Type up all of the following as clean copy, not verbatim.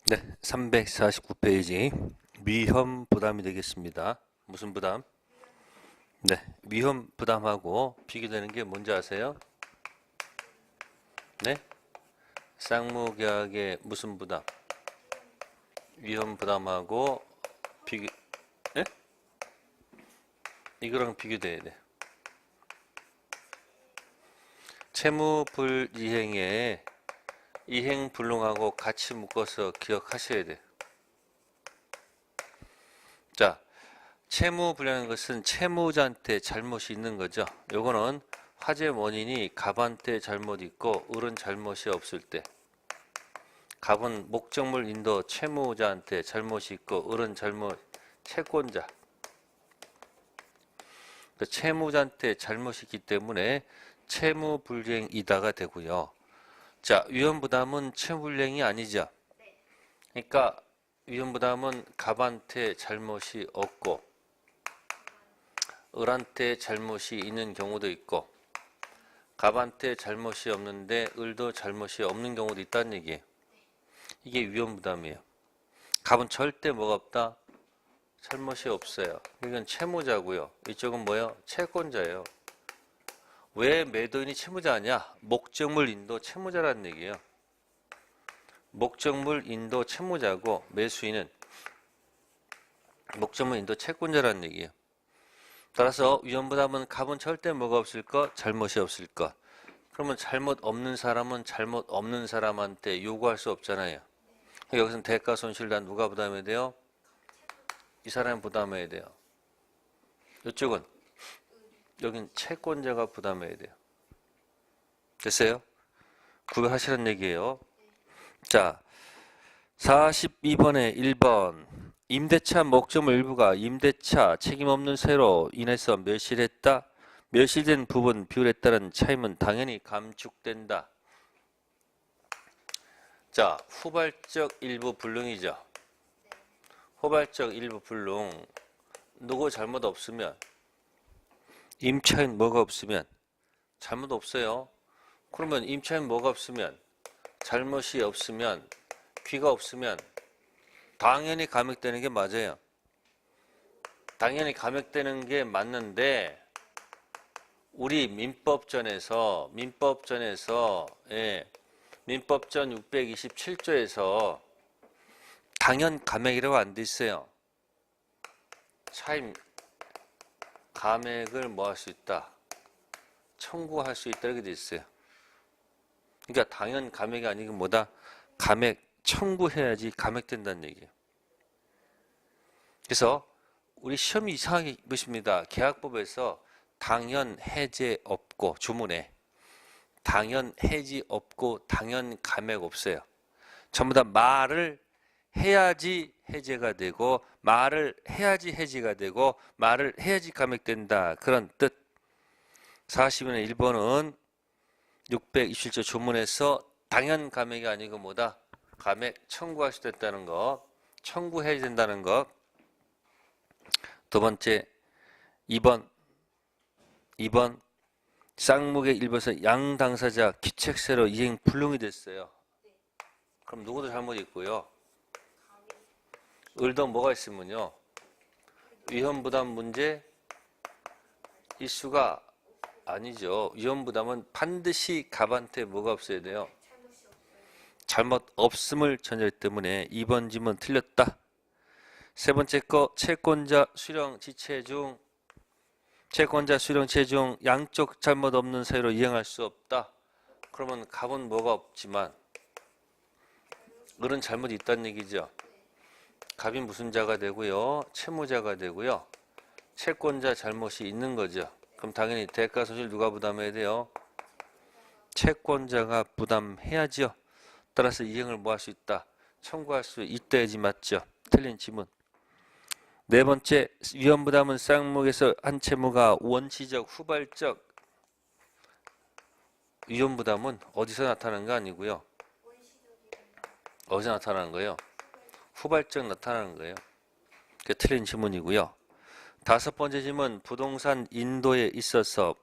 네, 349페이지 위험 부담이 되겠습니다. 무슨 부담? 네, 위험 부담하고 비교되는 게 뭔지 아세요? 네, 쌍무계약의 무슨 부담? 위험 부담하고 비교, 네? 이거랑 비교돼야 돼. 채무불이행에 이행불능하고 같이 묶어서 기억하셔야 돼. 자, 채무불량인 것은 채무자한테 잘못이 있는 거죠. 요거는 화재 원인이 갑한테 잘못 있고 을은 잘못이 없을 때, 갑은 목적물 인도 채무자한테 잘못이 있고 을은 잘못 채권자, 채무자한테 잘못이 있기 때문에 채무불이행이다가 되고요. 자, 위험부담은 채무불이행이 아니죠. 그러니까 위험부담은 갑한테 잘못이 없고 을한테 잘못이 있는 경우도 있고 갑한테 잘못이 없는데 을도 잘못이 없는 경우도 있다는 얘기예요. 이게 위험부담이에요. 갑은 절대 뭐가 없다? 잘못이 없어요. 이건 채무자고요. 이쪽은 뭐예요? 채권자예요. 왜 매도인이 채무자냐? 목적물 인도 채무자라는 얘기예요. 목적물 인도 채무자고 매수인은 목적물 인도 채권자라는 얘기예요. 따라서 위험부담은 갑은 절대 뭐가 없을 것? 잘못이 없을 것. 그러면 잘못 없는 사람은 잘못 없는 사람한테 요구할 수 없잖아요. 여기서는 대가 손실 다 누가 부담해야 돼요? 이 사람이 부담해야 돼요. 이쪽은 여긴 채권자가 부담해야 돼요. 됐어요? 구별하시라는 얘기예요. 자, 42번에 1번 임대차 목적물 일부가 임대차 책임 없는 세로 인해서 멸실했다. 멸실된 부분 비율에 따른 차임은 당연히 감축된다. 자, 후발적 일부 불능이죠. 후발적 일부 불능. 누구 잘못 없으면 임차인 뭐가 없으면 잘못 없어요. 그러면 임차인 뭐가 없으면 잘못이 없으면 귀가 없으면 당연히 감액되는 게 맞아요. 당연히 감액되는 게 맞는데 우리 민법전에서 민법전 627조에서 당연 감액이라고 안 돼 있어요. 차임 감액을 뭐 할 수 있다? 청구할 수 있다 이렇게 돼 있어요. 그러니까 당연 감액이 아니고 뭐다? 감액 청구해야지 감액된다는 얘기예요. 그래서 우리 시험이 이상하게 보십니다. 계약법에서 당연 해제 없고 주문에 당연 해지 없고 당연 감액 없어요. 전부 다 말을 해야지 해제가 되고 말을 해야지 해지가 되고 말을 해야지 감액된다. 그런 뜻. 40분의 1번은 627조 조문에서 당연 감액이 아니고 뭐다? 감액 청구할 수 있다는 거. 청구해야 된다는 거. 두 번째 2번 쌍무계 1번에서 양 당사자 기책세로 이행 불능이 됐어요. 그럼 누구도 잘못 있고요. 을도 뭐가 있으면요. 위험부담 문제 이슈가 아니죠. 위험부담은 반드시 갑한테 뭐가 없어야 돼요. 잘못 없음을 전제하기 때문에 2번 질문 틀렸다. 세 번째 거 채권자 수령 지체 중 양쪽 잘못 없는 사유로 이행할 수 없다. 그러면 갑은 뭐가 없지만 을은 잘못이 있다는 얘기죠. 갑이 무슨 자가 되고요. 채무자가 되고요. 채권자 잘못이 있는 거죠. 그럼 당연히 대가 손실 누가 부담해야 돼요? 채권자가 부담해야죠. 따라서 이행을 뭐 할 수 있다? 청구할 수 있다야지 맞죠. 틀린 지문. 네 번째 위험부담은 쌍목에서 한 채무가 원시적 후발적 위험부담은 어디서 나타나는 거 아니고요. 어디서 나타나는 거예요? 후발적 나타나는 거예요. 그게 틀린 지문이고요. 다섯 번째 질문 부동산 인도에 있어서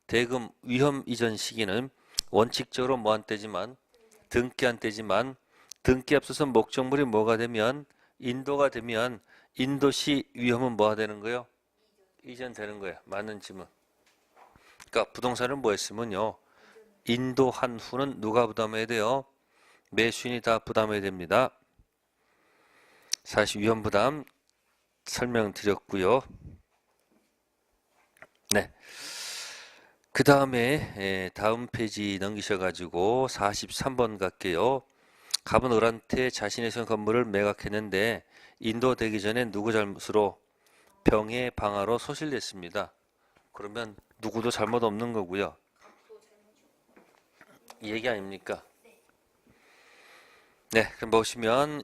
대금 위험 이전 시기는 원칙적으로 뭐한 때지만 등기한 때지만 등기 앞서서 목적물이 뭐가 되면 인도가 되면 인도시 위험은 뭐가 되는 거예요? 이전되는 거예요. 맞는 질문. 그러니까 부동산을 뭐 했으면요. 인도한 후는 누가 부담해야 돼요? 매수인이 다 부담해야 됩니다. 사실 위험 부담 설명드렸고요. 네. 그 다음에 다음 페이지 넘기셔가지고 43번 갈게요. 갑은 을한테 자신의 선 건물을 매각했는데 인도되기 전에 누구 잘못으로 병의 방화로 소실됐습니다. 그러면 누구도 잘못 없는 거고요. 이 얘기 아닙니까? 네, 그럼 보시면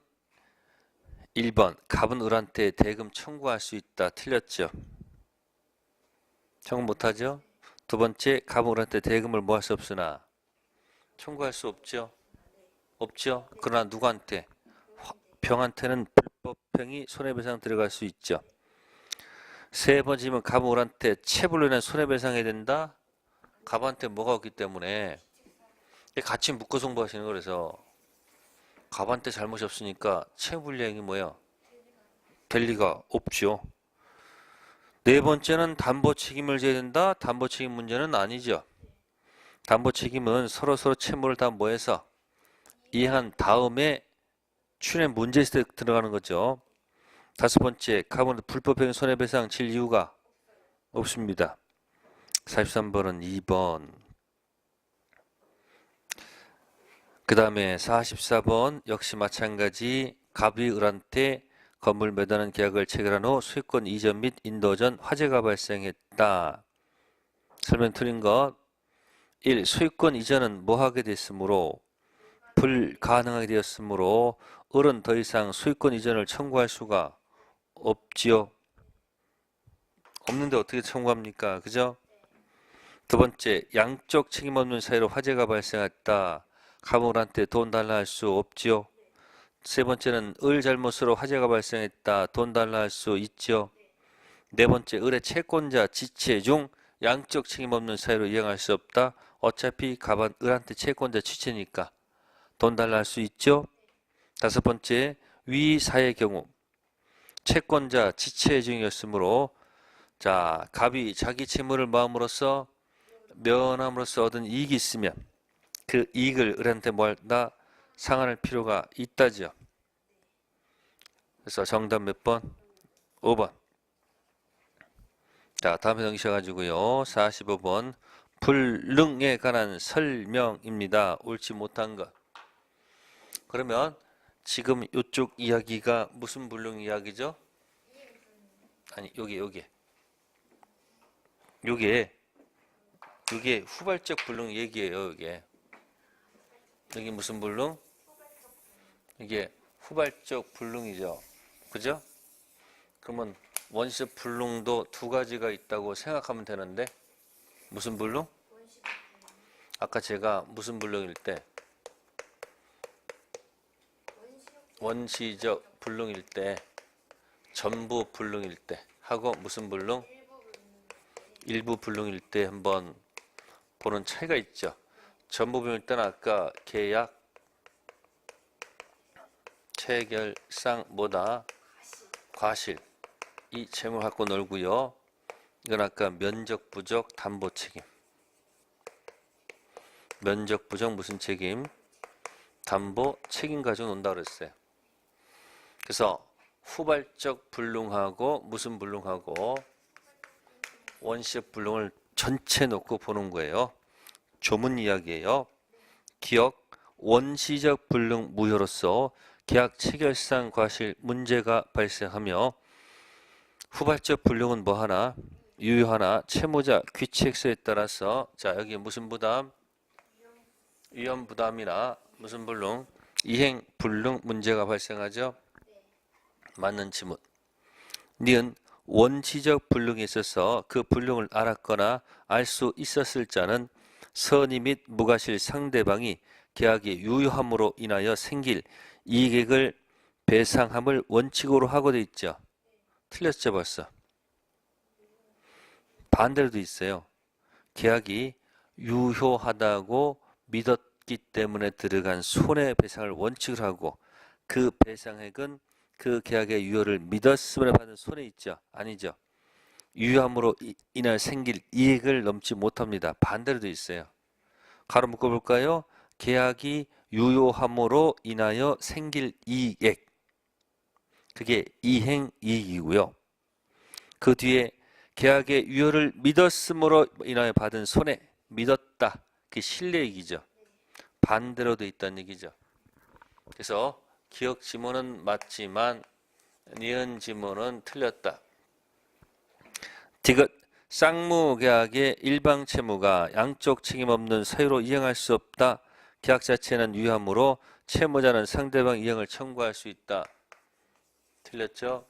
1번 갑은 을한테 대금 청구할 수 있다. 틀렸죠? 청구 못하죠? 두 번째 갑은 을한테 대금을 뭐 할 수 없으나 청구할 수 없죠? 없죠? 그러나 누구한테? 병한테는 불법행위 손해배상 들어갈 수 있죠. 세 번째면 갑은 을한테 체불로 인한 손해배상해야 된다? 갑한테 뭐가 없기 때문에 같이 묶어 송부하시는 거라서 갑한테 잘못이 없으니까 체불이행이 뭐야? 될 리가 없죠. 네 번째는 담보 책임을 져야 된다? 담보 책임 문제는 아니죠. 담보 책임은 서로 채무를 다 뭐해서 이행한 다음에 출입 문제 있을 때 들어가는 거죠. 다섯 번째, 갑은 불법행위 손해배상 질 이유가 없습니다. 43번은 2번. 그 다음에 44번 역시 마찬가지 갑이 을한테 건물 매도하는 계약을 체결한 후 소유권 이전 및 인도 전 화재가 발생했다. 설명 틀린 것 1. 소유권 이전은 뭐하게 됐으므로 불가능하게 되었으므로 을은 더 이상 소유권 이전을 청구할 수가 없지요. 없는데 어떻게 청구합니까? 그죠? 두 번째, 양쪽 책임 없는 사이로 화재가 발생했다. 갑을한테 돈 달라 할 수 없지요. 세 번째는 을 잘못으로 화재가 발생했다. 돈 달라 할 수 있죠. 네 번째, 을의 채권자 지체 중 양쪽 책임 없는 사이로 이행할 수 없다. 어차피 갑은 을한테 채권자 지체니까 돈 달라 할 수 있죠. 다섯 번째, 위 사의 경우 채권자 지체 중이었으므로 자, 갑이 자기 채무를 마음으로써 면함으로써 얻은 이익이 있으면 그 이익을 을한테 뭐 한다? 상환할 필요가 있다죠. 그래서 정답 몇 번? 5번. 자, 다음에 넘기셔가지고요. 45번. 불능에 관한 설명입니다. 옳지 못한 것. 그러면 지금 이쪽 이야기가 무슨 불능 이야기죠? 아니, 요게 후발적 불능 얘기예요. 여기 무슨 불능? 이게 후발적 불능이죠. 그죠? 그러면 원시적 불능도 두 가지가 있다고 생각하면 되는데 무슨 불능? 아까 제가 무슨 불능일 때 원시적 불능일 때 전부 불능일 때 하고 무슨 불능? 일부 불능일 때 한번 보는 차이가 있죠. 전부 불능일 때는 아까 계약, 체결상 뭐다? 과실. 이 채무 갖고 놀고요. 이건 아까 면적 부족 담보 책임. 면적 부족 무슨 책임? 담보 책임 가지고 논다 그랬어요. 그래서 후발적 불능하고 무슨 불능하고 원시적 불능을 전체 놓고 보는 거예요. 조문 이야기예요. 기억 원시적 불능 무효로서 계약 체결상 과실 문제가 발생하며 후발적 불능은 뭐 하나? 유효하나 채무자 귀책서에 따라서 자 여기 무슨 부담? 위험 부담이나 무슨 불능? 이행 불능 문제가 발생하죠. 맞는 지문. 니은 원시적 불능에 있어서 그 불능을 알았거나 알 수 있었을 자는 선의 및 무과실 상대방이 계약이 유효함으로 인하여 생길 이익을 배상함을 원칙으로 하고 돼 있죠. 틀렸죠 벌써. 반대로도 있어요. 계약이 유효하다고 믿었기 때문에 들어간 손해배상을 원칙으로 하고 그 배상액은 그 계약의 유효를 믿었음을 받은 손해 있죠? 아니죠. 유효함으로 인할 생길 이익을 넘지 못합니다. 반대로 돼 있어요. 가로 묶어볼까요? 계약이 유효함으로 인하여 생길 이익. 그게 이행이익이고요. 그 뒤에 계약의 유효를 믿었음으로 인하여 받은 손해. 믿었다. 그게 실례이익이죠. 반대로 돼 있다는 얘기죠. 그래서 기억 지문은 맞지만 니은 지문은 틀렸다. 디귿 쌍무계약의 일방 채무가 양쪽 책임 없는 사유로 이행할 수 없다. 계약 자체는 유효하므로 채무자는 상대방 이행을 청구할 수 있다. 틀렸죠?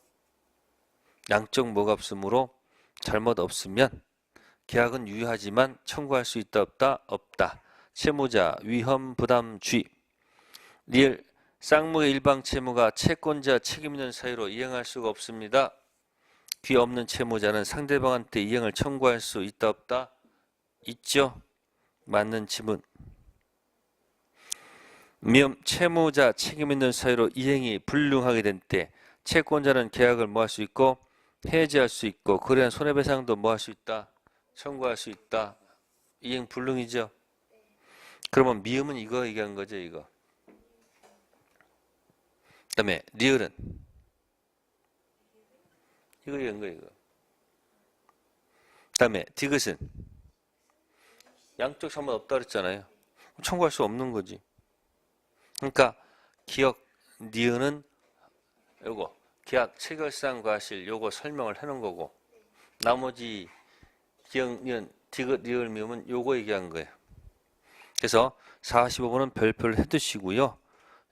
양쪽 뭐가 없으므로 잘못 없으면 계약은 유효하지만 청구할 수 있다 없다? 없다. 채무자 위험 부담 주의. 리을 쌍무의 일방 채무가 채권자 책임 있는 사유로 이행할 수가 없습니다. 귀 없는 채무자는 상대방한테 이행을 청구할 수 있다 없다? 있죠. 맞는 지문. 미음 채무자 책임 있는 사유로 이행이 불능하게 된 때 채권자는 계약을 뭐 할 수 있고 해지할 수 있고 그래야 손해배상도 뭐 할 수 있다? 청구할 수 있다. 이행 불능이죠. 그러면 미음은 이거 얘기한 거죠. 이거. 그 다음에 리을은 이거 얘기한 거 이거. 그 다음에 디귿은 양쪽 잘못 없다 그랬잖아요. 청구할 수 없는 거지. 그러니까 기억 니은은 요거 계약 체결상 과실 요거 설명을 해놓은 거고 나머지 기억 니은 디귿 리을 미음은 요거 얘기한 거예요. 그래서 45번은 별표를 해두시고요.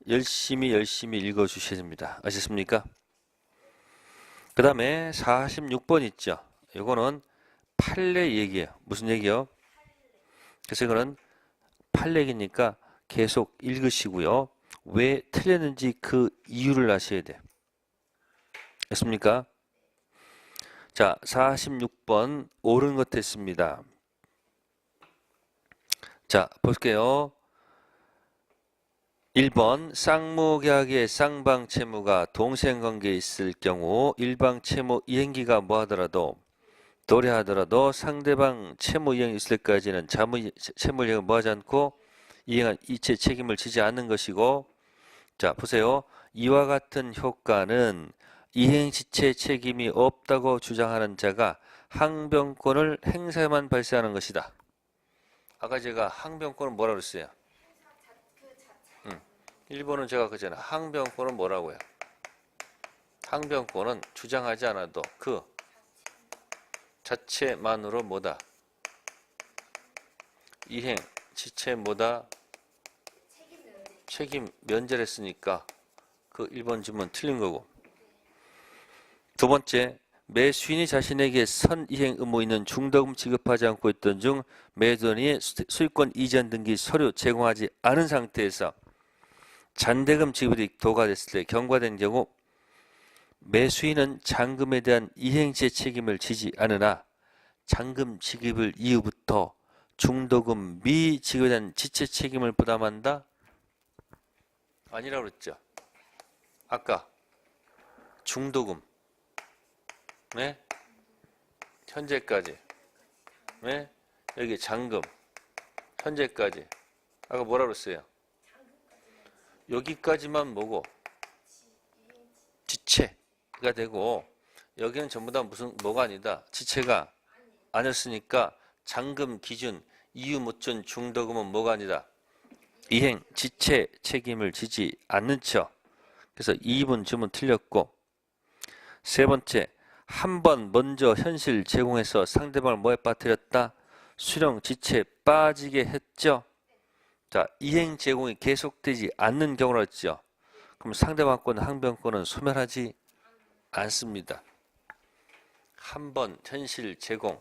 열심히 읽어주셔야 됩니다. 아셨습니까? 그 다음에 46번 있죠. 요거는 판례 얘기예요. 무슨 얘기요? 그래서 이거는 판례기니까 계속 읽으시고요. 왜 틀렸는지 그 이유를 아셔야 돼요. 됐습니까? 자, 46번 옳은 것 됐습니다. 자, 볼게요. 1번 쌍무계약의 쌍방 채무가 동생관계에 있을 경우 일방 채무 이행기가 뭐하더라도 도래하더라도 상대방 채무 이행이 있을 때까지는 채무 이행을 뭐하지 않고 이행한 이체 책임을 지지 않는 것이고 자 보세요. 이와 같은 효과는 이행지체 책임이 없다고 주장하는 자가 항변권을 행사에만 발생하는 것이다. 아까 제가 항변권은 뭐라고 그랬어요? 1번은 제가 그잖아. 항변권은 뭐라고요? 항변권은 주장하지 않아도 그 자체만으로 뭐다? 이행, 지체 뭐다? 책임 면제를 했으니까 그 1번 질문 틀린 거고. 두 번째, 매수인이 자신에게 선이행 의무 있는 중도금 지급하지 않고 있던 중 매도인이 수익권 이전 등기 서류 제공하지 않은 상태에서 잔대금 지급이 도과됐을 때 경과된 경우 매수인은 잔금에 대한 이행제 책임을 지지 않으나 잔금 지급일 이후부터 중도금 미지급에 대한 지체 책임을 부담한다? 아니라고 그랬죠. 아까 중도금 네? 현재까지 네? 여기 잔금 현재까지 아까 뭐라 그랬어요? 여기까지만 뭐고 지체가 되고 여기는 전부 다 무슨 뭐가 아니다. 지체가 아니었으니까 잔금 기준 이유 못 준 중도금은 뭐가 아니다. 이행 지체 책임을 지지 않는 척. 그래서 2번 질문 틀렸고 세 번째 한 번 먼저 현실 제공해서 상대방을 뭐에 빠뜨렸다? 수령 지체 빠지게 했죠. 자, 이행 제공이 계속되지 않는 경우라 했죠. 그럼 상대방권 항변권은 소멸하지 않습니다. 한 번 현실 제공,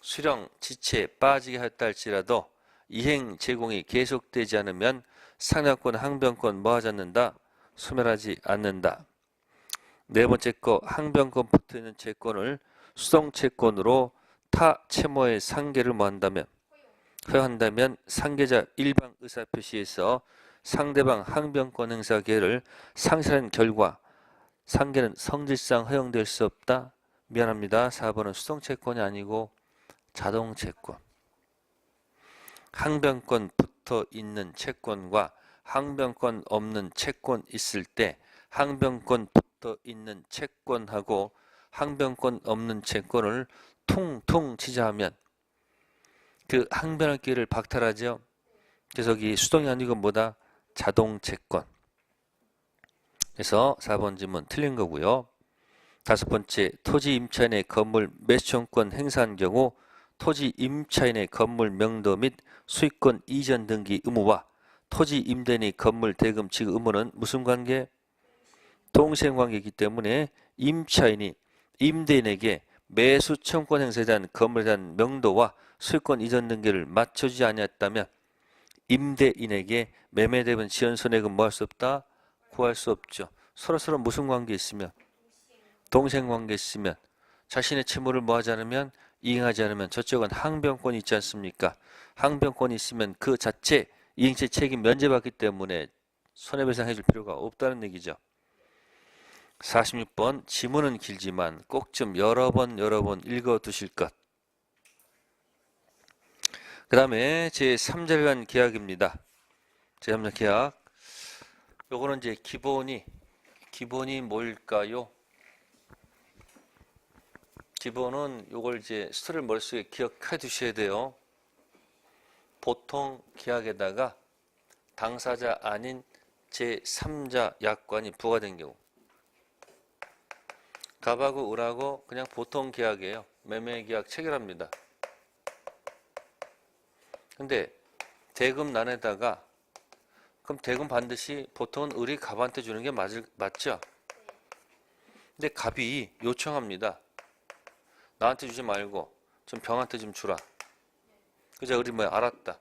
수령 지체 빠지게 했다 할지라도 이행 제공이 계속되지 않으면 상대방권 항변권 뭐하지 않는다? 소멸하지 않는다. 네 번째 거 항변권 붙어있는 채권을 수동채권으로 타 채무의 상계를 뭐한다면 허용한다면 상계자 일방 의사표시에서 상대방 항변권 행사 기회를 상실한 결과 상계는 성질상 허용될 수 없다. 미안합니다. 4번은 수동채권이 아니고 자동채권. 항변권 붙어 있는 채권과 항변권 없는 채권 있을 때 항변권 붙어 있는 채권하고 항변권 없는 채권을 퉁퉁 치자 하면 그 항변할 기회를 박탈하죠. 그래서 여기 수동이 아니고 뭐다? 자동채권. 그래서 4번 질문 틀린 거고요. 다섯 번째, 토지 임차인의 건물 매수청권 행사한 경우 토지 임차인의 건물 명도 및 수익권 이전 등기 의무와 토지 임대인의 건물 대금 지급 의무는 무슨 관계? 동생관계이기 때문에 임차인이 임대인에게 매수 청권 행사에 대한 건물에 대한 명도와 수익권 이전 등기를 맞춰주지 아니했다면 임대인에게 매매 대금 지연 손해금 뭐 할 수 없다? 구할 수 없죠. 서로 무슨 관계 있으면? 동생관계 있으면 자신의 채무를 뭐 하지 않으면 이행하지 않으면 저쪽은 항변권이 있지 않습니까? 항변권이 있으면 그 자체 이행체 책임 면제받기 때문에 손해배상 해줄 필요가 없다는 얘기죠. 46번 지문은 길지만 꼭 좀 여러 번 읽어 두실 것. 그 다음에 제3자를 위한 계약입니다. 제3자 계약. 요거는 이제 기본이 뭘까요? 기본은 요걸 이제 스토리를 머릿속에 기억해 두셔야 돼요. 보통 계약에다가 당사자 아닌 제3자 약관이 부과된 경우. 갑하고 을하고 그냥 보통 계약이에요. 매매 계약 체결합니다. 근데 대금란에다가 그럼 대금 반드시 보통은 을이 갑한테 주는 게 맞죠? 근데 갑이 요청합니다. 나한테 주지 말고 좀 병한테 좀 주라. 그래서 을이 뭐야? 알았다.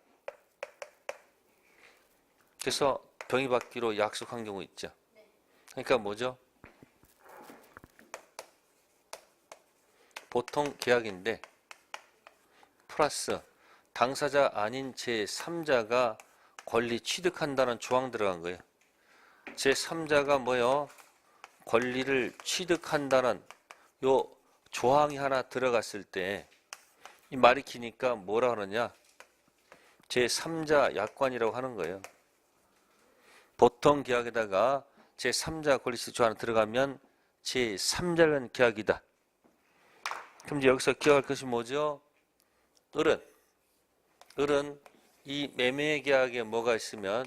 그래서 병이 받기로 약속한 경우 있죠. 그러니까 뭐죠? 보통 계약인데 플러스 당사자 아닌 제3자가 권리 취득한다는 조항 들어간 거예요. 제3자가 뭐요? 권리를 취득한다는 요 조항이 하나 들어갔을 때 이 말이 기니까 뭐라 하느냐? 제3자 약관이라고 하는 거예요. 보통 계약에다가 제3자 권리 취득 조항이 들어가면 제3자는 계약이다. 그럼 이제 여기서 기억할 것이 뭐죠? 을은 이 매매 계약에 뭐가 있으면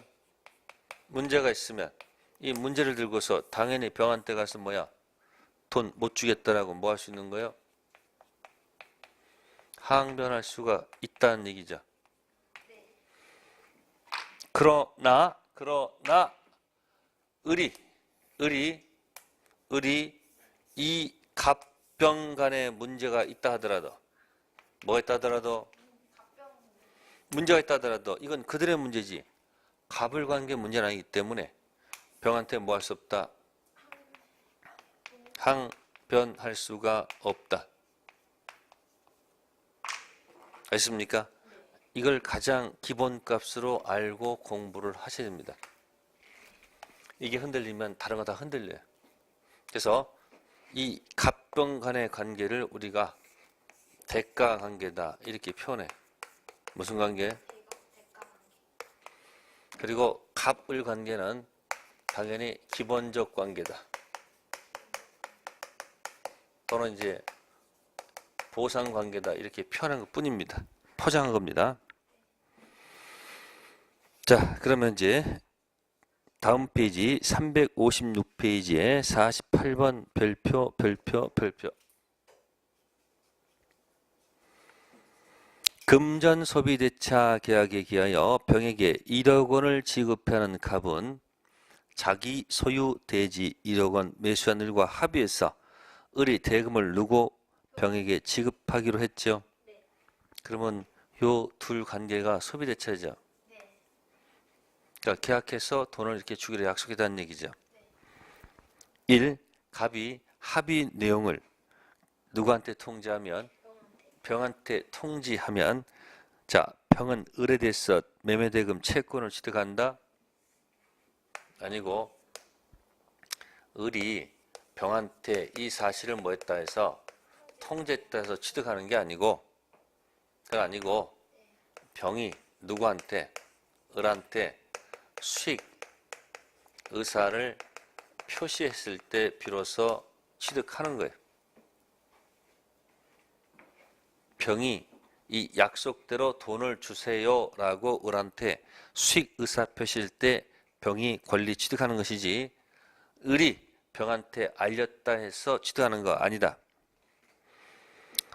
문제가 있으면 이 문제를 들고서 당연히 병한테 가서 뭐야? 돈 못 주겠다라고 뭐 할 수 있는 거예요? 항변할 수가 있다는 얘기죠. 그러나 을이 이 갑병 간에 문제가 있다 하더라도 뭐가 있다 하더라도 문제가 있다 하더라도 이건 그들의 문제지 갑을 관계 문제는 아니기 때문에 병한테 뭐 할 수 없다. 항변할 수가 없다. 아십니까? 이걸 가장 기본값으로 알고 공부를 하셔야 됩니다. 이게 흔들리면 다른 거 다 흔들려요. 그래서 이 갑병 간의 관계를 우리가 대가 관계다 이렇게 표현해. 무슨 관계? 그리고 갑을 관계는 당연히 기본적 관계다. 또는 이제 보상 관계다 이렇게 표현한 것 뿐입니다. 포장한 겁니다. 자, 그러면 이제 다음 페이지 356페이지에 48번 별표. 금전 소비대차 계약에 기하여 병에게 1억 원을 지급하는 갑은 자기 소유 대지 1억 원 매수한 을과 합의해서 을이 대금을 누고 병에게 지급하기로 했죠. 네. 그러면 요 둘 관계가 소비대차죠. 네. 그러니까 계약해서 돈을 이렇게 주기로 약속했다는 얘기죠. 네. 1. 갑이 합의 내용을 누구한테 통지하면? 병한테 통지하면 자, 병은 을에 대해서 매매대금 채권을 취득한다. 아니고 을이 병한테 이 사실을 뭐 했다 해서 통제했다 해서 취득하는 게 아니고 그건 아니고 병이 누구한테 을한테 수익 의사를 표시했을 때 비로소 취득하는 거예요. 병이 이 약속대로 돈을 주세요라고 을한테 수익 의사 표시일 때 병이 권리 취득하는 것이지 을이 병한테 알렸다 해서 취득하는 거 아니다.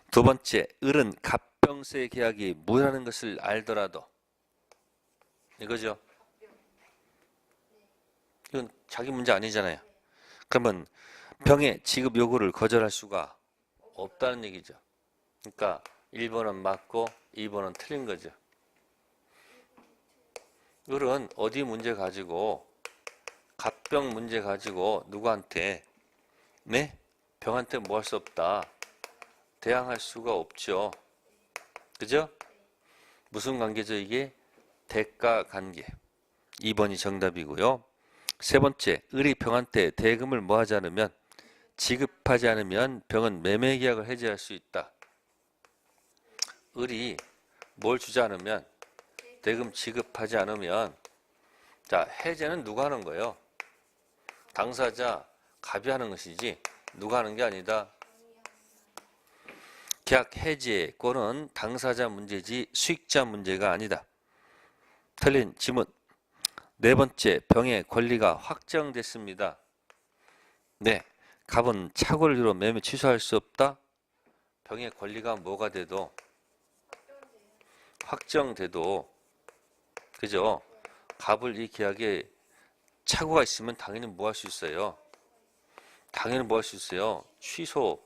두 번째, 을은 갑병세 계약이 무효라는 것을 알더라도 이거죠. 이건 자기 문제 아니잖아요. 그러면 병의 지급 요구를 거절할 수가 없다는 얘기죠. 그러니까 1번은 맞고 2번은 틀린 거죠. 을은 어디 문제 가지고 갑병 문제 가지고 누구한테 네? 병한테 뭐 할 수 없다. 대항할 수가 없죠. 그죠? 무슨 관계죠 이게? 대가 관계. 2번이 정답이고요. 세 번째, 을이 병한테 대금을 뭐 하지 않으면 지급하지 않으면 병은 매매 계약을 해지할 수 있다. 을이 뭘 주지 않으면 대금 지급하지 않으면 자 해제는 누가 하는 거예요? 당사자 갑이 하는 것이지 누가 하는 게 아니다. 계약 해지권은 당사자 문제지 수익자 문제가 아니다. 틀린 지문. 네 번째, 병의 권리가 확정됐습니다. 네, 갑은 착오를 이유로 매매 취소할 수 없다. 병의 권리가 뭐가 돼도 확정돼도 그죠? 갑을 이 계약에 착오가 있으면 당연히 뭐 할 수 있어요? 당연히 뭐 할 수 있어요? 취소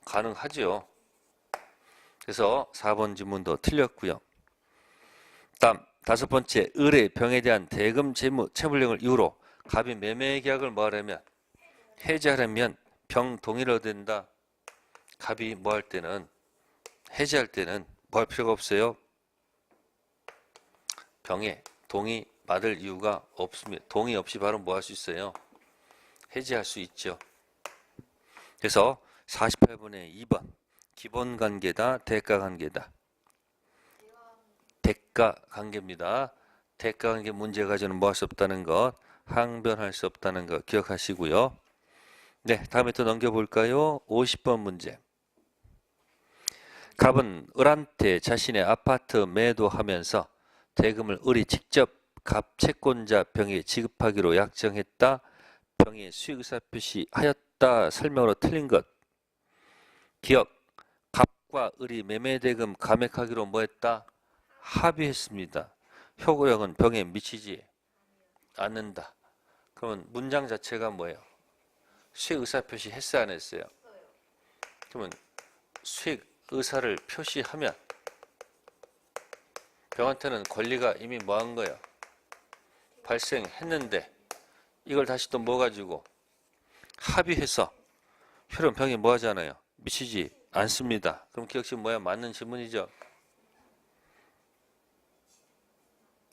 가능하죠. 그래서 4번 지문도 틀렸고요. 다음 다섯 번째, 을의 병에 대한 대금 채물령을 이유로 갑이 매매 계약을 뭐 하려면 해지하려면 병 동의를 얻어야 된다. 갑이 뭐 할 때는 해지할 때는 뭐 할 필요가 없어요. 병에 동의 받을 이유가 없습니다. 동의 없이 바로 뭐 할 수 있어요? 해지할 수 있죠. 그래서 48번에 2번 기본 관계다 대가 관계다. 대가 관계입니다. 대가 관계 문제 가지고는 뭐 할 수 없다는 것, 항변할 수 없다는 것 기억하시고요. 네, 다음에 또 넘겨볼까요? 50번 문제. 갑은 을한테 자신의 아파트 매도하면서 대금을 을이 직접 갑 채권자 병에 지급하기로 약정했다. 병에 수익 의사 표시하였다. 설명으로 틀린 것. 기억. 갑과 을이 매매 대금 감액하기로 뭐 했다? 합의했습니다. 효력은 병에 미치지 않는다. 그러면 문장 자체가 뭐예요? 수익 의사 표시 했어요, 안 했어요? 그러면 수익 의사를 표시하면 병한테는 권리가 이미 뭐 한 거예요? 발생했는데 이걸 다시 또 뭐 가지고 합의해서 효력은 병에 뭐 하잖아요? 미치지 않습니다. 그럼 기억식 뭐야? 맞는 질문이죠.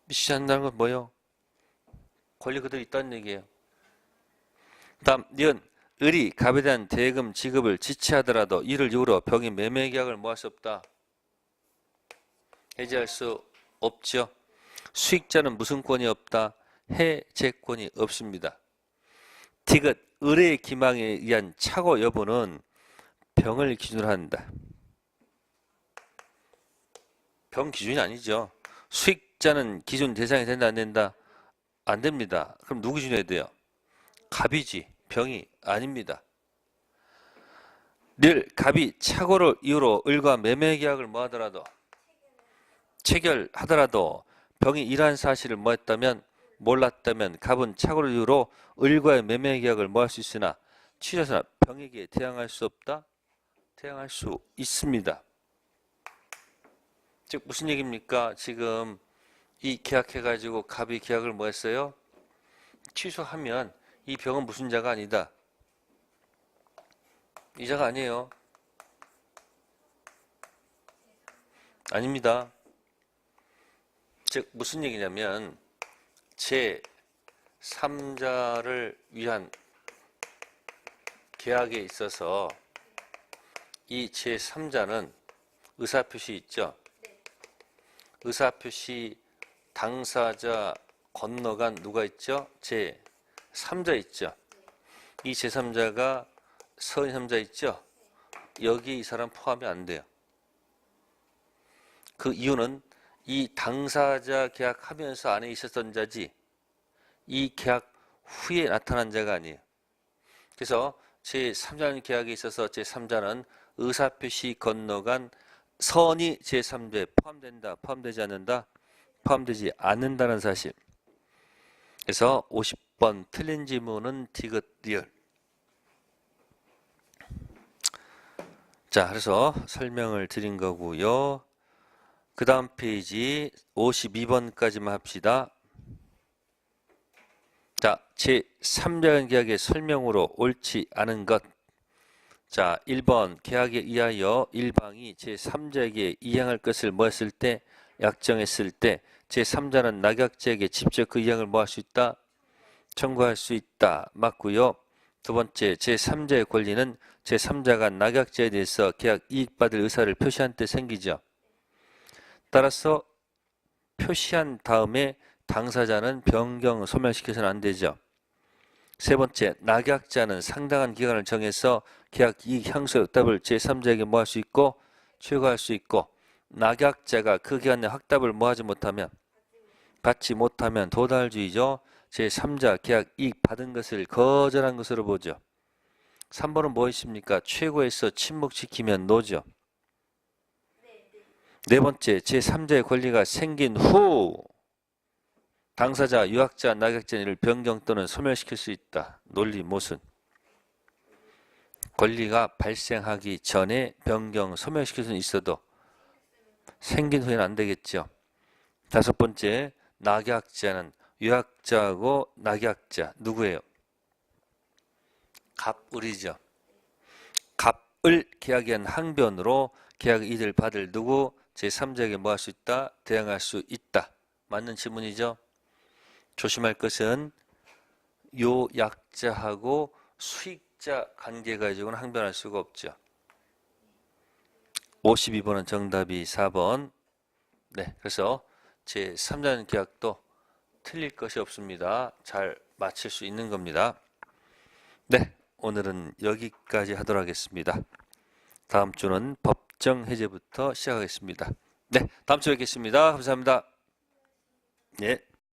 미치지 않는다는 건 뭐예요? 권리 그대로 있다는 얘기예요. 다음 니은 을이 갑에 대한 대금 지급을 지체하더라도 이를 이유로 병이 매매 계약을 뭐 할 수 없다. 해지할 수 없죠. 수익자는 무슨 권이 없다? 해제권이 없습니다. 디귿 을의 기망에 의한 착오 여부는 병을 기준으로 한다. 병 기준이 아니죠. 수익자는 기준 대상이 된다 안 된다? 안 됩니다. 그럼 누구 기준이 돼요? 갑이지 병이 아닙니다. 늘 갑이 착오를 이유로 을과 매매 계약을 뭐 하더라도 체결하더라도 병이 이러한 사실을 뭐 했다면 몰랐다면 갑은 착오를 이유로 을과의 매매 계약을 뭐 할 수 있으나 취소하나 병에게 대항할 수 없다? 대항할 수 있습니다. 즉 무슨 얘기입니까? 지금 이 계약해가지고 갑이 계약을 뭐 했어요? 취소하면 이 병은 무슨 자가 아니다. 이자가 아니에요. 아닙니다. 즉 무슨 얘기냐면 제 제3자를 위한 계약에 있어서 이 제3자는 의사표시 있죠? 의사표시 당사자 건너간 누가 있죠? 제3자 있죠? 이 제3자가 서인 3자 있죠? 여기 이 사람 포함이 안 돼요. 그 이유는 이 당사자 계약하면서 안에 있었던 자지 이 계약 후에 나타난 자가 아니에요. 그래서 제3자 계약에 있어서 제3자는 의사표시 건너간 선이 제3자에 포함된다, 포함되지 않는다, 포함되지 않는다는 사실. 그래서 50번 틀린 지문은 디귿 리얼. 자, 그래서 설명을 드린 거고요. 그 다음 페이지 52번까지만 합시다. 자, 제3자 계약의 설명으로 옳지 않은 것. 자, 1번 계약에 의하여 일방이 제3자에게 이행할 것을 뭐 했을 때? 약정했을 때 제3자는 낙약자에게 직접 그 이행을 뭐 할 수 있다? 청구할 수 있다. 맞고요. 두 번째, 제3자의 권리는 제3자가 낙약자에 대해서 계약 이익받을 의사를 표시한 때 생기죠. 따라서 표시한 다음에 당사자는 변경, 소멸시켜서는 안 되죠. 세 번째, 낙약자는 상당한 기간을 정해서 계약 이익 향수의 확답을 제3자에게 뭐 할 수 있고 최고할 수 있고, 낙약자가 그 기간 내 확답을 뭐 하지 못하면, 받지 못하면 도달주의죠. 제3자 계약 이익 받은 것을 거절한 것으로 보죠. 3번은 무엇입니까? 최고에서 침묵시키면 노죠. 네 번째, 제3자의 권리가 생긴 후 당사자, 유학자, 낙약자를 변경 또는 소멸시킬 수 있다. 논리 모순. 권리가 발생하기 전에 변경, 소멸시킬 수는 있어도 생긴 후에는 안 되겠죠. 다섯 번째, 낙약자는 유학자하고 낙약자 누구예요? 갑을이죠. 갑을 계약한 항변으로 계약 이익을 받을 누구? 제3자에게 뭐 할 수 있다? 대항할 수 있다. 맞는 질문이죠. 조심할 것은 요 약자하고 수익자 관계 가지고는 항변할 수가 없죠. 52번은 정답이 4번. 네, 그래서 제3자 계약도 틀릴 것이 없습니다. 잘 맞힐 수 있는 겁니다. 네, 오늘은 여기까지 하도록 하겠습니다. 다음 주는 법정 해제부터 시작하겠습니다. 네, 다음 주에 뵙겠습니다. 감사합니다. 예.